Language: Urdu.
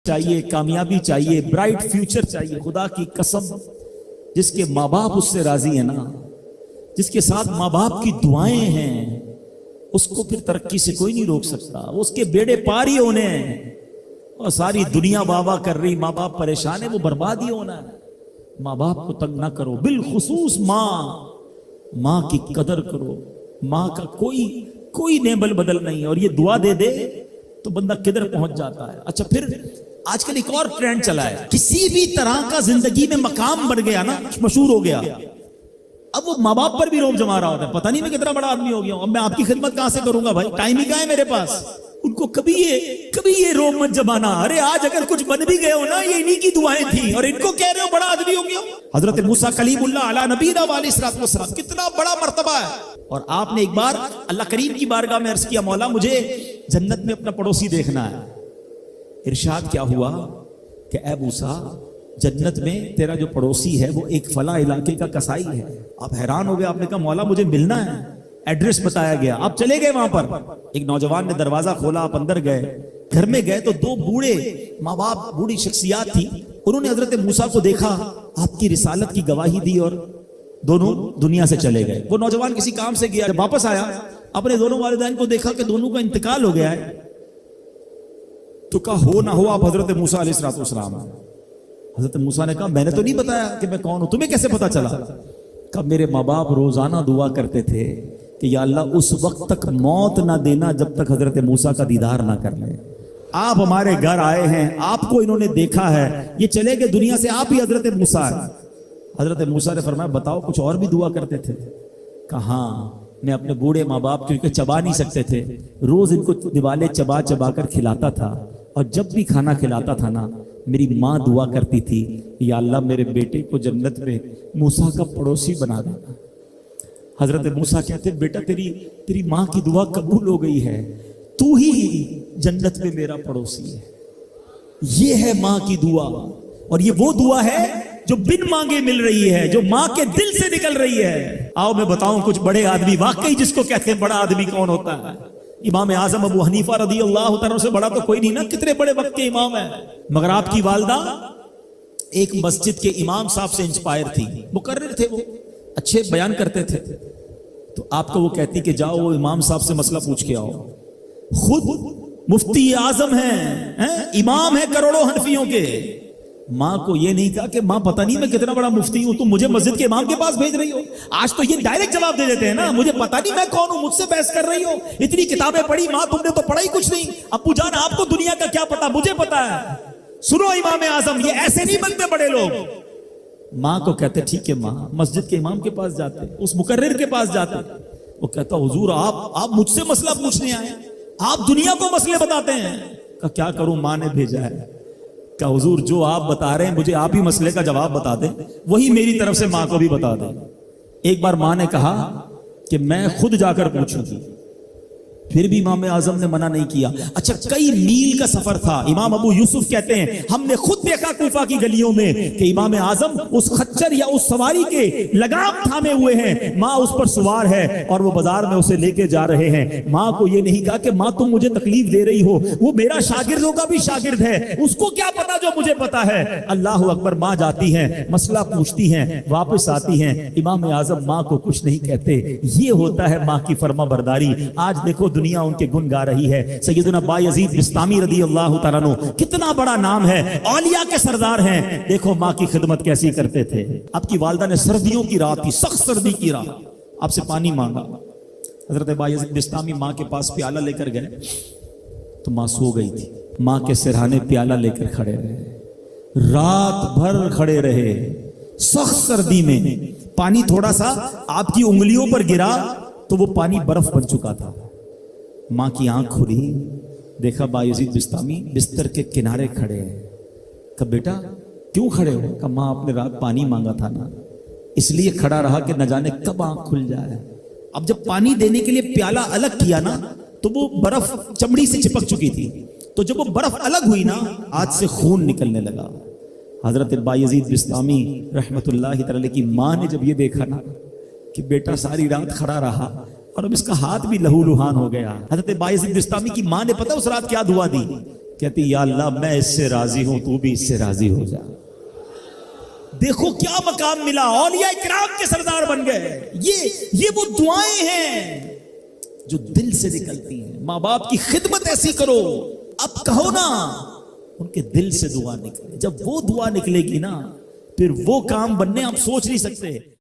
چاہیے، کامیابی چاہیے، برائٹ فیوچر چاہیے، خدا کی قسم جس کے ماں باپ اس سے راضی ہیں نا، جس کے ساتھ ماں باپ کی دعائیں ہیں، اس کو پھر ترقی سے کوئی نہیں روک سکتا، اس کے بیڑے پار ہی ہونے ہیں۔ اور ساری دنیا واہ واہ کر رہی، ماں باپ پریشان ہے، وہ برباد ہی ہونا ہے۔ ماں باپ کو تنگ نہ کرو، بالخصوص ماں کی قدر کرو۔ ماں کا کوئی نیبل بدل نہیں، اور یہ دعا دے دے تو بندہ کدھر پہنچ جاتا ہے۔ اچھا، پھر آج کل ایک اور ٹرینڈ چلا ہے، کسی بھی طرح کا زندگی میں مقام بڑھ گیا نا، مشہور ہو گیا، اب وہ ماں باپ پر بھی روب جما رہا ہوتا ہے، پتہ نہیں میں کتنا بڑا آدمی ہو گیا ہوں، اب میں آپ کی خدمت کہاں سے کروں گا بھائی، ٹائم ہی کہاں ہے میرے پاس۔ ان کو کبھی یہ روب مت جمانا، ارے آج اگر کچھ بن بھی گئے ہو نا، یہ انہی کی دعائیں تھیں، اور ان کو کہہ رہے ہو بڑا آدمی ہو گیا ہو۔ حضرت موسیٰ کلیم اللہ علی نبینا علیہ الصلوۃ والسلام، کتنا بڑا مرتبہ ہے۔ اور آپ نے ایک بار اللہ کریم کی بارگاہ میں عرض کیا، مولا مجھے جنت میں اپنا پڑوسی دیکھنا ہے۔ ارشاد کیا ہوا کہ اے موسیٰ، جنت میں تیرا جو پڑوسی ہے وہ ایک فلاں علاقے کا کسائی ہے۔ آپ حیران ہو گئے، آپ نے کہا مولا مجھے ملنا ہے، ایڈریس بتایا گیا، آپ چلے گئے وہاں پر۔ ایک نوجوان نے دروازہ کھولا، آپ اندر گئے، گھر میں گئے تو دو بوڑھے ماں باپ، بوڑھی شخصیات تھی، انہوں نے حضرت موسیٰ کو دیکھا، آپ کی رسالت کی گواہی دی، اور دونوں دنیا سے چلے گئے۔ وہ نوجوان کسی کام سے گیا، جب واپس آیا اپنے دونوں والدین کو دیکھا کہ دونوں کا انتقال ہو گیا ہے، تو کہا ہو نہ ہو آپ حضرت موسیٰ علیہ السلام۔ حضرت موسیٰ نے کہا میں نے تو نہیں بتایا کہ میں کون ہوں، تمہیں کیسے پتا چلا؟ کہا میرے ماں باپ روزانہ دعا کرتے تھے کہ یا اللہ اس وقت تک موت نہ دینا جب تک حضرت موسیٰ کا دیدار نہ کر لیں۔ آپ ہمارے گھر آئے ہیں، آپ کو انہوں نے دیکھا ہے، یہ چلے گئے دنیا سے، آپ ہی حضرت موسیٰ ہیں۔ حضرت موسیٰ نے فرمایا بتاؤ کچھ اور بھی دعا کرتے تھے؟ کہا ہاں، میں اپنے بوڑھے ماں باپ کیونکہ چبا نہیں سکتے تھے، روز ان کو دیوالے چبا چبا کر کھلاتا تھا، اور جب بھی کھانا کھلاتا تھا نا، میری ماں دعا کرتی تھی یا اللہ میرے بیٹے کو جنت میں موسیٰ کا پڑوسی بنا دینا۔ حضرت موسیٰ کہتے بیٹا تیری ماں کی دعا قبول ہو گئی ہے، تو ہی جنت میں میرا پڑوسی ہے۔ یہ ہے ماں کی دعا، اور یہ وہ دعا ہے جو بن مانگے مل رہی ہے، جو ماں کے دل سے نکل رہی ہے۔ آؤ میں بتاؤں کچھ بڑے آدمی، واقعی جس کو کہتے ہیں بڑا آدمی کون ہوتا ہے؟ امام اعظم ابو حنیفہ رضی اللہ تعالیٰ سے بڑا تو کوئی نہیں نا، کتنے بڑے وقت کے امام ہیں۔ مگر آپ کی والدہ ایک مسجد کے امام صاحب سے انسپائر تھی، مقرر تھے، وہ اچھے بیان کرتے تھے، تو آپ کو وہ کہتی کہ جاؤ وہ امام صاحب سے مسئلہ پوچھ کے آؤ۔ خود مفتی اعظم ہیں، امام ہیں کروڑوں حنفیوں کے، ماں کو یہ نہیں کہا کہ ماں پتہ نہیں میں کتنا بڑا مفتی ہوں، تم مجھے مسجد کے امام کے پاس بھیج رہی ہو۔ آج تو یہ ڈائریکٹ جواب دے دیتے ہیں نا، مجھے پتہ نہیں میں کون ہوں، مجھ سے بحث کر رہی ہو، اتنی کتابیں پڑھی ماں، تم نے تو پڑھا ہی کچھ نہیں، ابو جان آپ کو دنیا کا کیا پتا، مجھے پتا ہے۔ سنو امام اعظم، یہ ایسے نہیں بنتے بڑے لوگ۔ ماں کو کہتے ٹھیک ہے ماں، مسجد کے امام کے پاس جاتے، اس مقرر کے پاس جاتے، وہ کہتا حضور آپ مجھ سے مسئلہ پوچھنے آئے، آپ دنیا کو مسئلے بتاتے ہیں۔ کہ کیا کروں، ماں نے بھیجا ہے۔ کہ حضور جو آپ بتا رہے ہیں مجھے آپ ہی مسئلے کا جواب بتا دیں، وہی میری طرف سے ماں کو بھی بتا دیں۔ ایک بار ماں نے کہا کہ میں خود جا کر پوچھوں گی، پھر بھی امام اعظم نے منع نہیں کیا۔ اچھا، کئی میل کا سفر تھا، امام ابو یوسف کہتے ہیں ہم نے خود دیکھا کوفہ کی گلیوں میں کہ امام اعظم اس خچر یا اس سواری کے لگام تھامے ہوئے ہیں، ماں اس پر سوار ہے اور وہ بازار میں اسے لے کے جا رہے ہیں۔ ماں کو یہ نہیں کہا کہ ماں تم مجھے تکلیف دے رہی ہو، وہ میرا شاگردوں کا بھی شاگرد ہے، اس کو کیا پتا جو مجھے پتا ہے۔ اللہ اکبر، ماں جاتی ہیں، مسئلہ پوچھتی ہیں، واپس آتی ہیں، امام اعظم ماں کو کچھ نہیں کہتے۔ یہ ہوتا ہے ماں کی فرما برداری۔ آج دیکھو دنیا ان کے گن گا رہی ہے۔ سیدنا بایزید بستامی رضی اللہ تعالیٰ عنہ، کتنا بڑا نام ہے، اولیاء کے سردار ہیں، دیکھو ماں کی خدمت کیسی کرتے تھے۔ آپ کی والدہ نے سردیوں کی رات تھی، سخت سردی کی رات، آپ سے پانی مانگا، حضرت بایزید بستامی ماں کے پاس پیالہ لے کر گئے تو ماں سو گئی تھی، ماں کے سرہانے پیالہ لے کر کھڑے رہے، رات بھر کھڑے رہے، سخت سردی میں۔ پانی تھوڑا سا آپ کی انگلیوں پر گرا تو وہ پانی برف بن چکا تھا۔ ماں کی آنکھ کھلی، دیکھا بایزید بستامی بستر کے کنارے کھڑے ہیں۔ کہا بیٹا کیوں کھڑے ہو؟ کہا ماں آپ نے رات پانی مانگا تھا نا، اس لیے کھڑا رہا کہ نہ جانے کب آنکھ کھل جائے۔ اب جب پانی دینے کے لیے پیالہ الگ کیا نا تو وہ برف چمڑی سے چپک چکی تھی، تو جب وہ برف الگ ہوئی نا آج سے خون نکلنے لگا۔ حضرت بایزید بستامی رحمت اللہ تعالی کی ماں نے جب یہ دیکھا نا کہ بیٹا ساری رات کھڑا رہا اور اب اس کا ہاتھ بھی لہو لہان ہو گیا، حضرت بایزید بستامی کی ماں نے پتہ اس رات کیا دعا دی؟ کہتی یا اللہ میں اس سے راضی ہوں، تو بھی اس سے راضی ہو جا۔ دیکھو کیا مقام ملا، اولیاء کرام کے سردار بن گئے۔ یہ وہ دعائیں ہیں جو دل سے نکلتی ہیں۔ ماں باپ کی خدمت ایسی کرو، اب کہو نا ان کے دل سے دعا نکلے۔ جب وہ دعا نکلے گی نا، پھر وہ کام بننے آپ سوچ نہیں سکتے۔